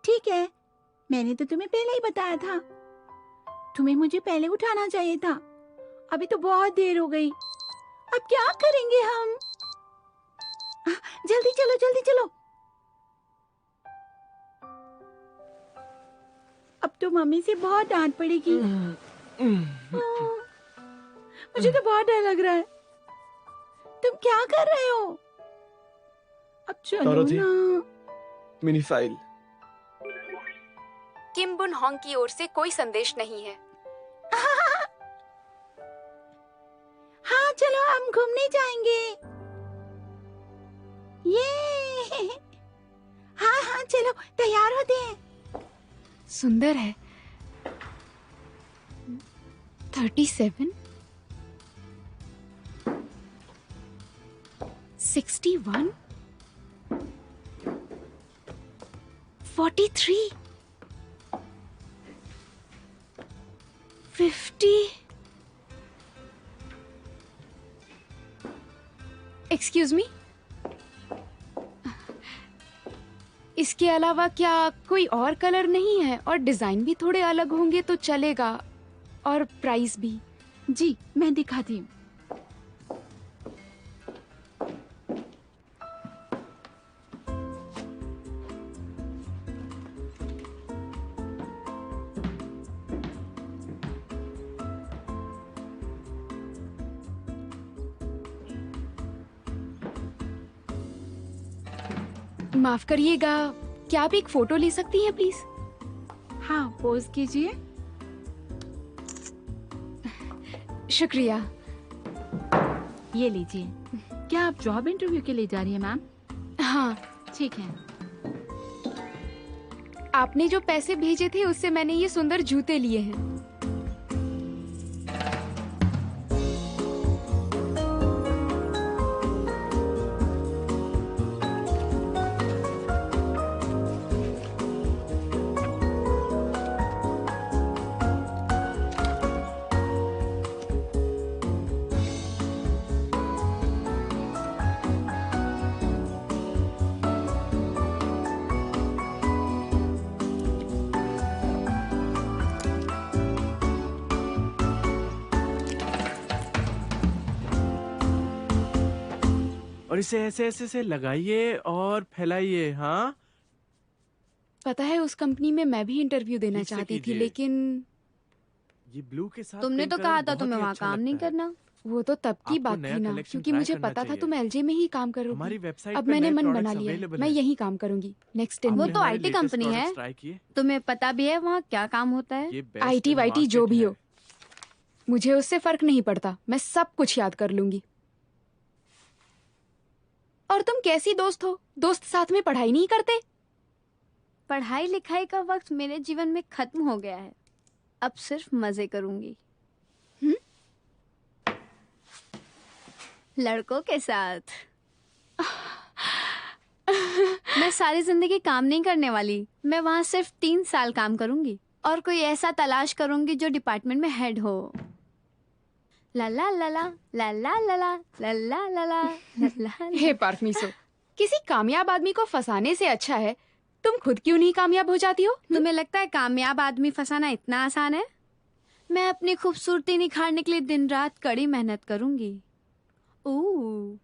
ठीक है, मैंने तो तुम्हें पहले ही बताया था। तुम्हें मुझे पहले उठाना चाहिए था। अभी तो बहुत देर हो गई। अब क्या करेंगे हम? जल्दी चलो, जल्दी चलो। अब तो मम्मी से बहुत डांट पड़ेगी। मुझे तो बहुत डर लग रहा है। तुम क्या कर रहे हो? अब चलो डोरोथी, ना। Mini file. Kim Bun Hong की ओर से कोई संदेश नहीं है। हाँ चलो, हम घूमने जाएंगे। ये हाँ हाँ चलो, तैयार होते हैं। सुंदर है। 37 61 43 50। एक्सक्यूज मी, इसके अलावा क्या कोई और कलर नहीं है? और डिजाइन भी थोड़े अलग होंगे तो चलेगा, और प्राइस भी। जी मैं दिखाती हूँ। माफ करिएगा, क्या आप एक फोटो ले सकती हैं प्लीज? हाँ, पोज कीजिए। शुक्रिया। ये लीजिए। क्या आप जॉब इंटरव्यू के लिए जा रही हैं मैम? हाँ। ठीक है। आपने जो पैसे भेजे थे उससे मैंने ये सुंदर जूते लिए हैं। और इसे ऐसे ऐसे से लगाइए और फैलाइए। हाँ, पता है उस कंपनी में मैं भी इंटरव्यू देना ठीक से चाहती थी, कीजिए। लेकिन ये ब्लू के साथ तुमने पिंक तो कलर कहा था बहुत तुम्हें ही वहाँ अच्छा काम नहीं लगता है। करना। वो तो तब की आपको बात नया थी ना, collection क्योंकि try मुझे करना पता था चाहिए। तुम एलजे में ही काम हमारी करोगी। वेबसाइट अब पे मैंने नए मन products बना लिया है, available मैं हैं। यही काम करूंगी नेक्स्ट इन वो में। तो हमारे आईटी latest कंपनी है। products try किए? तुम्हें पता भी है वहाँ क्या काम होता है? ये best IT in YT market जो भी है। हो, मुझे उससे फर्क नहीं पड़ता, मैं सब कुछ याद कर लूंगी। और तुम कैसी दोस्त हो, दोस्त साथ में पढ़ाई नहीं करते? पढ़ाई लिखाई का वक्त मेरे जीवन में खत्म हो गया है, अब सिर्फ मजे करूंगी। लड़कों के साथ। मैं सारी जिंदगी काम नहीं करने वाली, मैं वहाँ सिर्फ 3 साल काम करूंगी और कोई ऐसा तलाश करूंगी जो डिपार्टमेंट में हेड हो। ला ला ला ला ला ला ला ला ला ला ला ला ला। हे पार्कमीसो, किसी कामयाब आदमी को फंसाने से अच्छा है तुम खुद क्यों नहीं कामयाब हो जाती हो? तुम्हें लगता है कामयाब आदमी फंसाना इतना आसान है? मैं अपनी खूबसूरती निखारने के लिए दिन रात कड़ी मेहनत करूंगी। ओह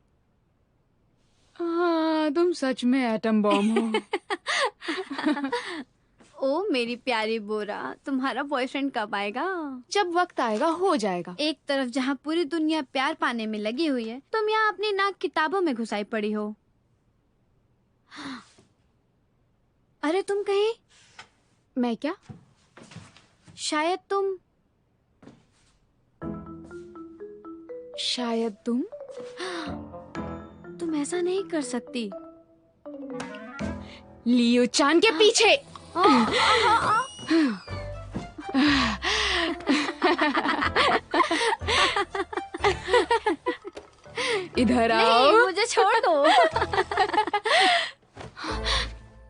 हाँ, तुम सच में एटम बॉम्ब हो। ओ मेरी प्यारी बोरा, तुम्हारा बॉयफ्रेंड कब आएगा? जब वक्त आएगा हो जाएगा। एक तरफ जहाँ पूरी दुनिया प्यार पाने में लगी हुई है, तुम यहाँ अपनी नाक किताबों में घुसाई पड़ी हो। अरे तुम कहीं? मैं क्या? शायद तुम ऐसा नहीं कर सकती। लियो चान के पीछे। इधर आओ। नहीं, मुझे छोड़ दो।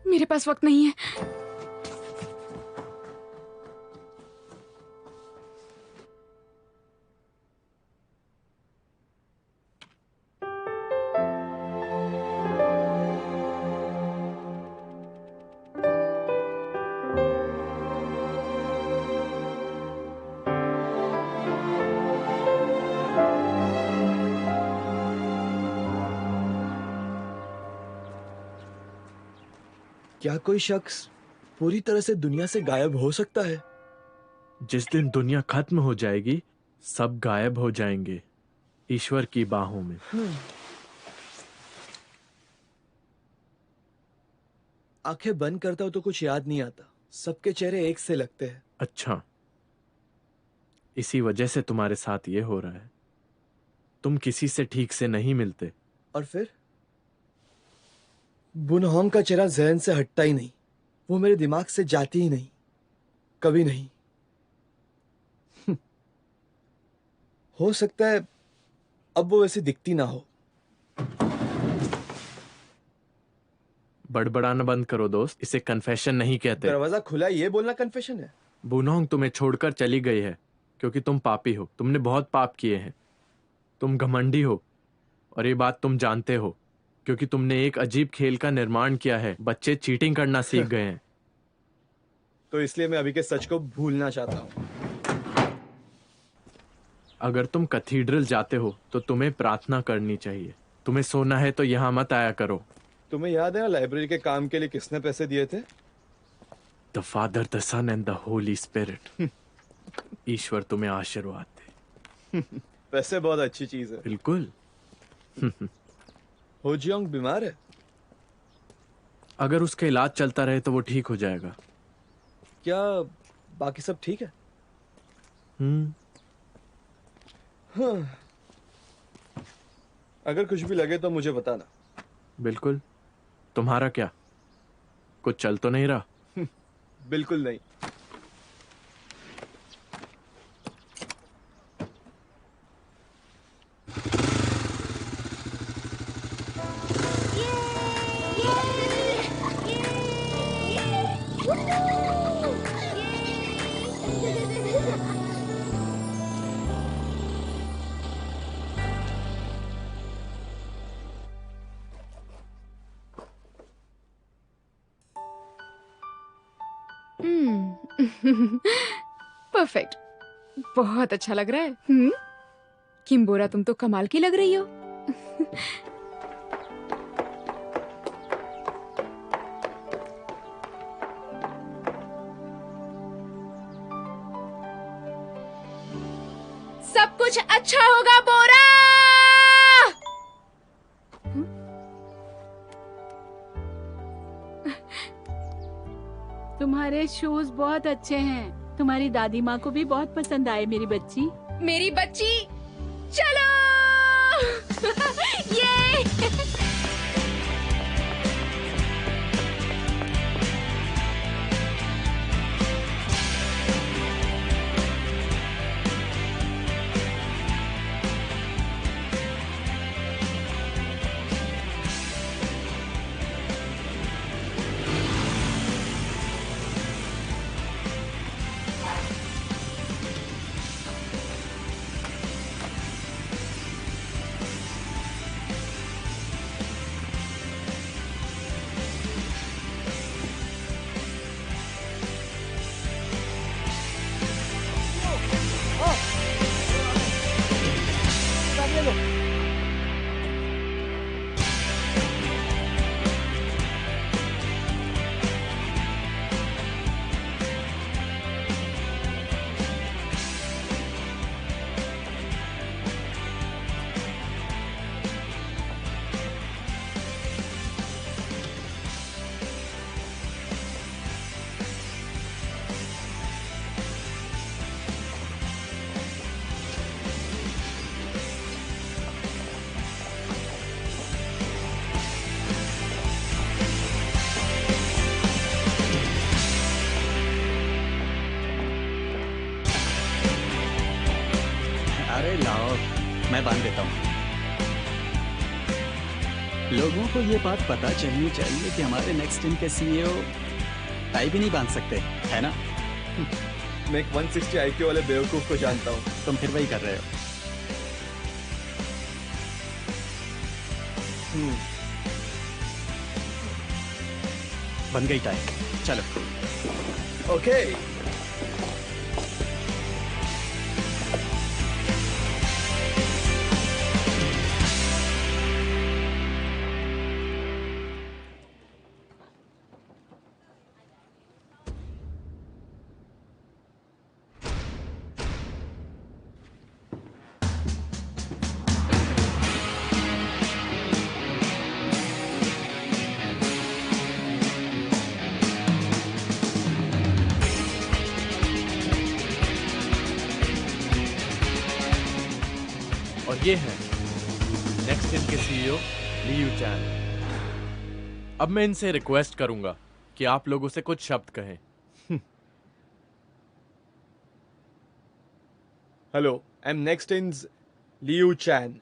मेरे पास वक्त नहीं है। क्या कोई शख्स पूरी तरह से दुनिया से गायब हो सकता है? जिस दिन दुनिया खत्म हो जाएगी सब गायब हो जाएंगे ईश्वर की बाहों में। आंखें बंद करता हूं तो कुछ याद नहीं आता, सबके चेहरे एक से लगते हैं। अच्छा, इसी वजह से तुम्हारे साथ ये हो रहा है। तुम किसी से ठीक से नहीं मिलते। और फिर बुनहोंग का चेहरा जहन से हटता ही नहीं, वो मेरे दिमाग से जाती ही नहीं, कभी नहीं। हो सकता है अब वो वैसी दिखती ना हो। बड़बड़ाना बंद करो दोस्त, इसे कन्फेशन नहीं कहते। दरवाजा खुला है, ये बोलना कन्फेशन है? बुनहोंग तुम्हें छोड़कर चली गई है क्योंकि तुम पापी हो, तुमने बहुत पाप किए हैं। तुम घमंडी हो और ये बात तुम जानते हो क्योंकि तुमने एक अजीब खेल का निर्माण किया है। बच्चे चीटिंग करना सीख गए हैं। तो इसलिए मैं अभी के सच को भूलना चाहता हूँ। अगर तुम कैथीड्रल जाते हो तो तुम्हें प्रार्थना करनी चाहिए। तुम्हें सोना है तो यहाँ मत आया करो। तुम्हें याद है लाइब्रेरी के काम के लिए किसने पैसे दिए थे? The father, the son and the holy spirit. ईश्वर तुम्हें आशीर्वाद दे। पैसे बहुत अच्छी चीज है। बिल्कुल। हो जियोंग बीमार है? अगर उसका इलाज चलता रहे तो वो ठीक हो जाएगा। क्या बाकी सब ठीक है? हाँ। अगर कुछ भी लगे तो मुझे बताना। बिल्कुल। तुम्हारा क्या, कुछ चल तो नहीं रहा? बिल्कुल नहीं। परफेक्ट, बहुत अच्छा लग रहा है। किम्बोरा, तुम तो कमाल की लग रही हो। सब कुछ कुछ अच्छा होगा बोरा। तुम्हारे शूज बहुत अच्छे हैं। तुम्हारी दादी माँ को भी बहुत पसंद आए मेरी बच्ची। मेरी बच्ची, चलो। ये अरे लाओ, मैं बांध देता हूँ। लोगों को ये बात पता चलनी चाहिए कि हमारे नेक्स्ट इन के सीईओ टाई भी नहीं बांध सकते, है ना? मैं एक 160 IQ वाले बेवकूफ को जानता हूँ। तुम फिर वही कर रहे हो। बन गई टाई, चलो। ओके। और ये है नेक्स्ट इन के सीईओ ली यू चैन। अब मैं इनसे रिक्वेस्ट करूंगा कि आप लोगों से कुछ शब्द कहें। हेलो, आई एम नेक्स्ट इन्स लियू चैन।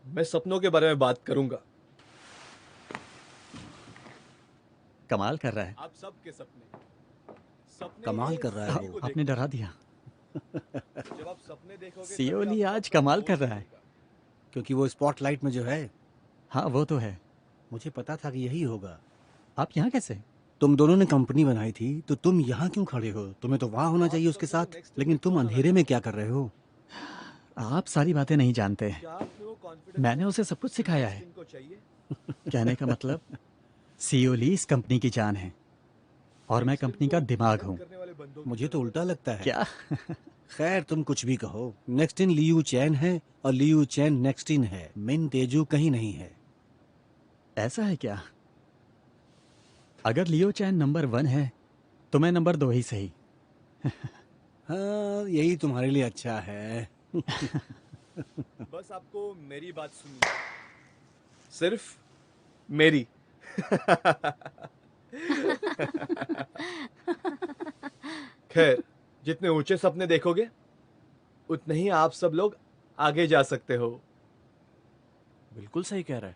मैं सपनों के बारे में बात करूंगा। कमाल कर रहा है। आप सबके सपने कमाल कर रहा है वो। आपने डरा दिया। जब आप सपने देखोगे सीईओ ली आज कमाल कर रहा है। क्योंकि वो स्पॉटलाइट में जो है। हाँ वो तो है। मुझे पता था कि यही होगा। आप यहाँ कैसे? तुम दोनों ने कंपनी बनाई थी तो तुम यहाँ क्यों खड़े हो? तुम्हें तो वहाँ होना चाहिए उसके साथ। लेकिन तुम अंधेरे में क्या कर रहे हो? आप सारी बातें नहीं जानते। मैंने उसे सब कुछ सिखाया है। कहने का मतलब सीईओ ली इस कंपनी की जान है और मैं कंपनी का दिमाग हूँ। मुझे तो उल्टा लगता है। क्या? खैर तुम कुछ भी कहो, नेक्स्ट इन लियू चैन है और लियू चैन नेक्स्ट इन है। मिन तेजू कहीं नहीं है। ऐसा है क्या? अगर लियो चैन नंबर 1 है तो मैं नंबर 2 ही सही। हाँ यही तुम्हारे लिए अच्छा है। बस आपको मेरी बात सुननी है, सिर्फ मेरी। खैर, जितने ऊंचे सपने देखोगे उतने ही आप सब लोग आगे जा सकते हो। बिल्कुल सही कह रहा है।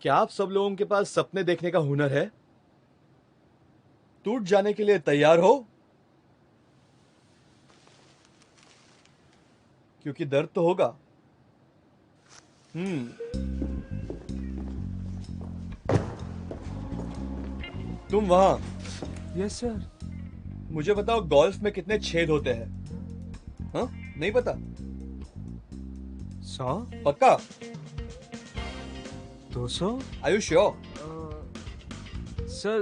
क्या आप सब लोगों के पास सपने देखने का हुनर है? टूट जाने के लिए तैयार हो? क्योंकि दर्द तो होगा। तुम वहां। Yes sir. मुझे बताओ गोल्फ में कितने छेद होते हैं? हाँ, नहीं पता? 100? पक्का? 200? Are you sure? सर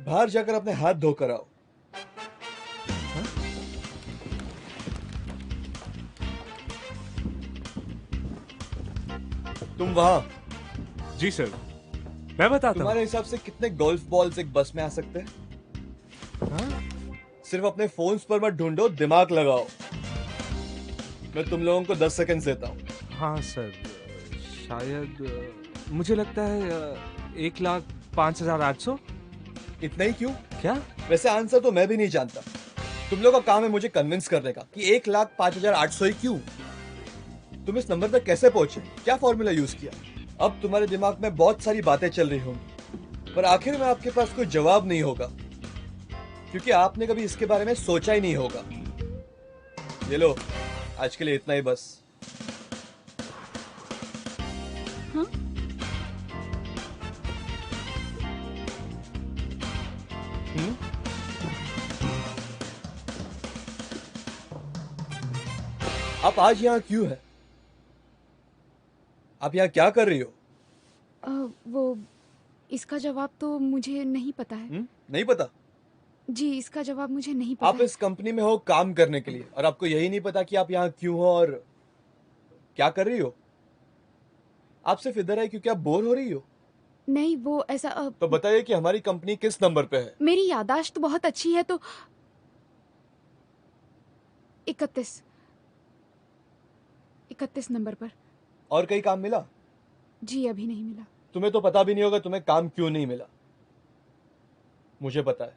बाहर जाकर अपने हाथ धोकर आओ। तुम वहां जी सर, मैं बताता हूँ। तुम्हारे हिसाब से कितने गोल्फ बॉल्स एक बस में आ सकते हैं? सिर्फ अपने फोन्स पर मत ढूंढो, दिमाग लगाओ। मैं तुम लोगों को 10 सेकंड देता हूँ। हाँ सर, शायद मुझे लगता है 1,05,800। इतना ही क्यों? क्या? वैसे आंसर तो मैं भी नहीं जानता। तुम लोगों का काम है मुझे कन्विंस करने का कि 1,05,800 ही क्यों। तुम इस नंबर तक कैसे पहुंचे? क्या फॉर्मूला यूज किया? अब तुम्हारे दिमाग में बहुत सारी बातें चल रही होंगी, पर आखिर में आपके पास कोई जवाब नहीं होगा, क्योंकि आपने कभी इसके बारे में सोचा ही नहीं होगा। ये लो, आज के लिए इतना ही बस। हाँ? आप आज यहाँ क्यों है? आप यहाँ क्या कर रही हो? वो इसका जवाब तो मुझे नहीं पता है। नहीं पता? जी, इसका जवाब मुझे नहीं पता आप इस कंपनी में हो काम करने के लिए, और आपको यही नहीं पता कि आप यहाँ क्यों हो और क्या कर रही हो? आप सिर्फ इधर आए क्योंकि आप बोर हो रही हो? नहीं, वो ऐसा तो बताइए कि हमारी कंपनी किस नंबर पे है? मेरी याददाश्त तो बहुत अच्छी है, तो 31 नंबर पर। और कहीं काम मिला? जी, अभी नहीं मिला। तुम्हें तो पता भी नहीं होगा तुम्हें काम क्यों नहीं मिला। मुझे पता है।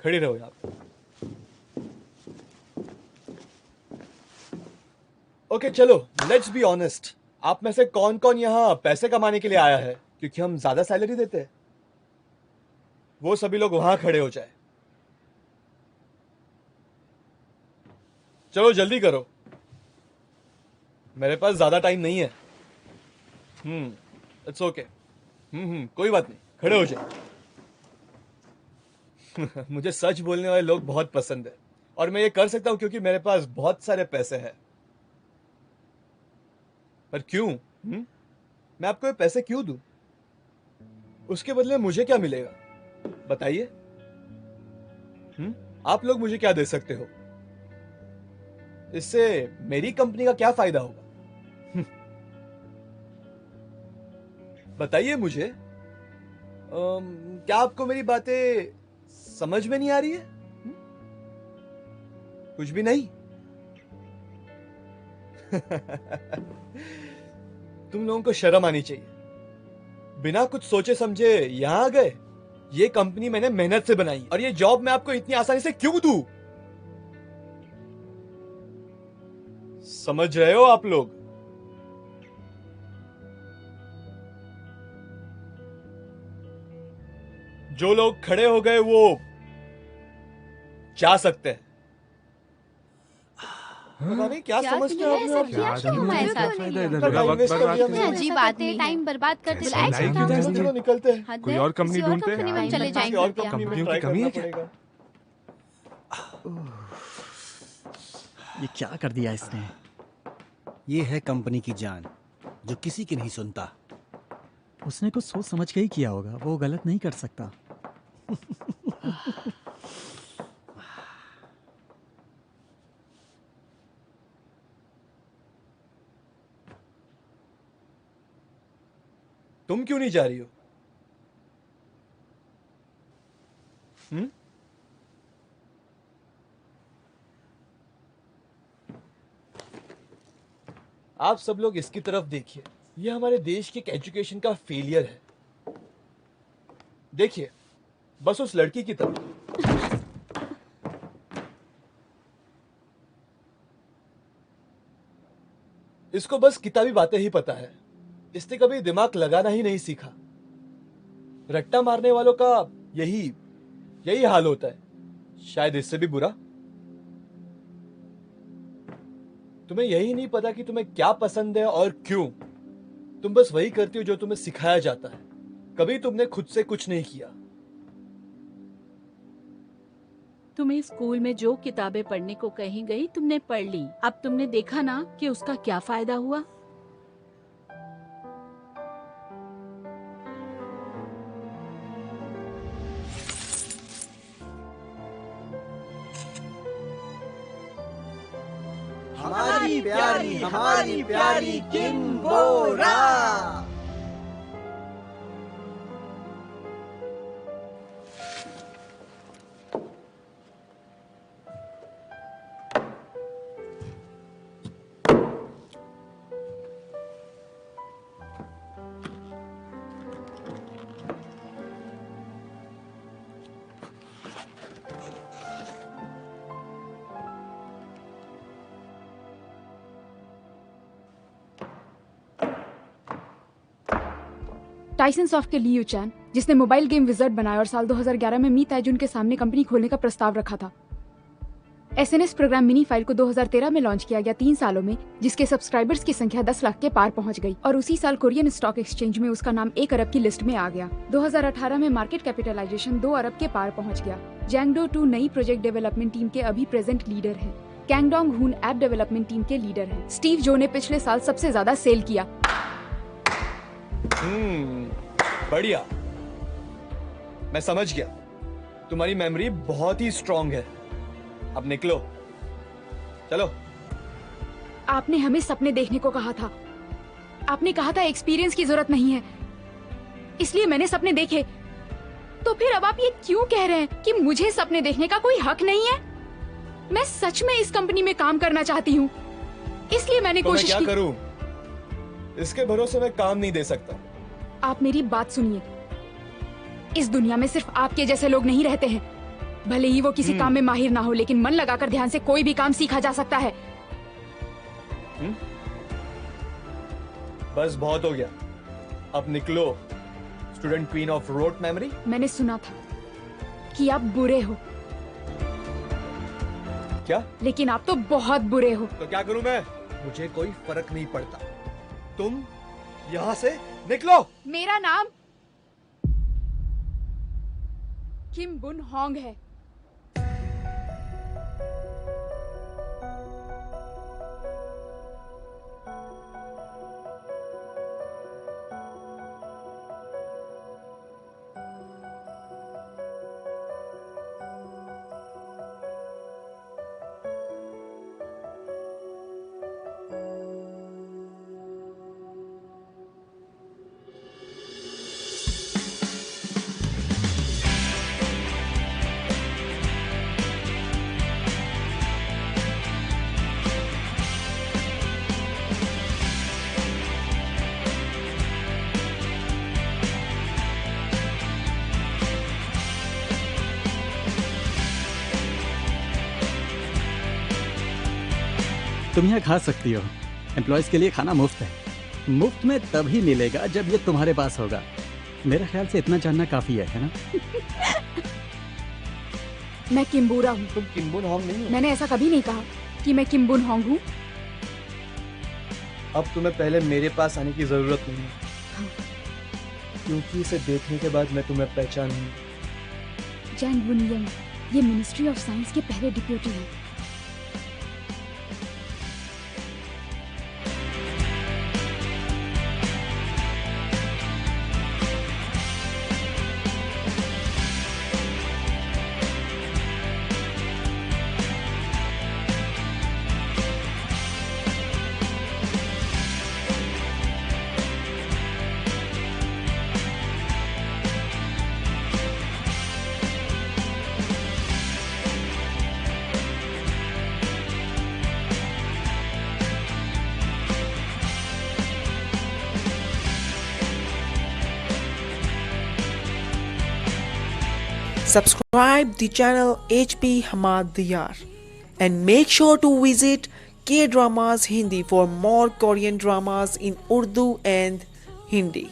खड़ी रहो यहाँ पे। ओके चलो, लेट्स बी ऑनेस्ट। आप में से कौन कौन यहाँ पैसे कमाने के लिए आया है क्योंकि हम ज्यादा सैलरी देते हैं? वो सभी लोग वहां खड़े हो जाए। चलो जल्दी करो, मेरे पास ज्यादा टाइम नहीं है। It's okay. कोई बात नहीं, खड़े हो जाए। मुझे सच बोलने वाले लोग बहुत पसंद है, और मैं ये कर सकता हूं क्योंकि मेरे पास बहुत सारे पैसे हैं। पर क्यों? मैं आपको ये पैसे क्यों दूं? उसके बदले मुझे क्या मिलेगा? बताइए। आप लोग मुझे क्या दे सकते हो? इससे मेरी कंपनी का क्या फायदा होगा? बताइए मुझे। क्या आपको मेरी बातें समझ में नहीं आ रही है? कुछ भी नहीं? तुम लोगों को शर्म आनी चाहिए। बिना कुछ सोचे समझे यहां आ गए। ये कंपनी मैंने मेहनत से बनाई, और ये जॉब मैं आपको इतनी आसानी से क्यों दूं? समझ रहे हो आप लोग? जो लोग खड़े हो गए वो जा सकते हैं। पता नहीं क्या समझते हो आप लोग? अजीब बात है, टाइम बर्बाद करते चलो निकलते हैं। कोई और कंपनी ढूंढते हैं। में चले किसी और जाएंगे। कंपनी में कंपनियों ट्राई की कमी करना है क्या? पड़ेगा। ये क्या कर दिया इसने? ये है कंपनी की जान, जो किसी की नहीं सुनता। उसने कुछ सोच समझ के ही किया होगा, वो गलत नहीं कर सकता। तुम क्यों नहीं जा रही हो? आप सब लोग इसकी तरफ देखिए। ये हमारे देश की एजुकेशन का फेलियर है। देखिए, बस उस लड़की की तरफ। इसको बस किताबी बातें ही पता है। इसने कभी दिमाग लगाना ही नहीं सीखा। रट्टा मारने वालों का यही हाल होता है, शायद इससे भी बुरा। तुम्हें यही नहीं पता कि तुम्हें क्या पसंद है और क्यों। तुम बस वही करती हो जो तुम्हें सिखाया जाता है। कभी तुमने खुद से कुछ नहीं किया। तुम्हें स्कूल में जो किताबें पढ़ने को कही गई तुमने पढ़ ली। अब तुमने देखा ना कि उसका क्या फायदा हुआ। हमारी प्यारी हमारी प्यारी किम्बोरा। टाइसन सॉफ्ट के लियू चैन, जिसने मोबाइल गेम विजर्ड बनाया और साल 2011 में मी ताइजुन के सामने कंपनी खोलने का प्रस्ताव रखा था। एसएनएस प्रोग्राम मिनी फाइल को 2013 में लॉन्च किया गया 3 सालों में, जिसके सब्सक्राइबर्स की संख्या 10 लाख के पार पहुंच गई और उसी साल कोरियन स्टॉक एक्सचेंज में उसका नाम 1 अरब की लिस्ट में आ गया। 2018 में मार्केट कैपिटलाइजेशन 2 अरब के पार पहुंच गया। जैंगडो 2 नई प्रोजेक्ट डेवलपमेंट टीम के अभी प्रेजेंट लीडर हैं। कैंगडोंग हुन ऐप डेवलपमेंट टीम के लीडर हैं। स्टीव जो ने पिछले साल सबसे ज्यादा सेल किया। बढ़िया, मैं समझ गया। तुम्हारी मेमोरी बहुत ही स्ट्रांग है। अब निकलो, चलो। आपने हमें सपने देखने को कहा था। आपने कहा था एक्सपीरियंस की जरूरत नहीं है, इसलिए मैंने सपने देखे। तो फिर अब आप ये क्यों कह रहे हैं कि मुझे सपने देखने का कोई हक नहीं है? मैं सच में इस कंपनी में काम करना चाहती हूँ, इसलिए मैंने तो कोशिश मैं की। क्या करूं? इसके भरोसे मैं काम नहीं दे सकता। आप मेरी बात सुनिए। इस दुनिया में सिर्फ आपके जैसे लोग नहीं रहते हैं। भले ही वो किसी काम में माहिर ना हो, लेकिन मन लगाकर ध्यान से कोई भी काम सीखा जा सकता है। बस बहुत हो गया, अब निकलो। Student queen of rote memory. मैंने सुना था कि आप बुरे हो। क्या? लेकिन आप तो बहुत बुरे हो। तो क्या करूं मैं? मुझे कोई फर्क नहीं पड़ता। तुम यहाँ से निकलो। मेरा नाम किम बुन होंग है। तुम यहाँ खा सकती हो। एम्प्लॉयज के लिए खाना मुफ्त है। मुफ्त में तभी मिलेगा जब ये तुम्हारे पास होगा। मेरे ख्याल से इतना जानना काफी है ना? मैं किम्बूरा हूँ। तुम किम्बुन होंग नहीं हो। मैंने ऐसा कभी नहीं कहा कि मैं किम्बुन होंग हूँ। अब तुम्हें पहले मेरे पास आने की जरूरत नहीं है। हाँ। क्योंकि इसे देखने के बाद मैं तुम्हें पहचान नहीं। जैंग बुन यंग, ये मिनिस्ट्री ऑफ साइंस के पहले डिप्यूटी हैं। Subscribe the channel HP Hamad Diyar and make sure to visit K Dramas Hindi for more Korean dramas in Urdu and Hindi.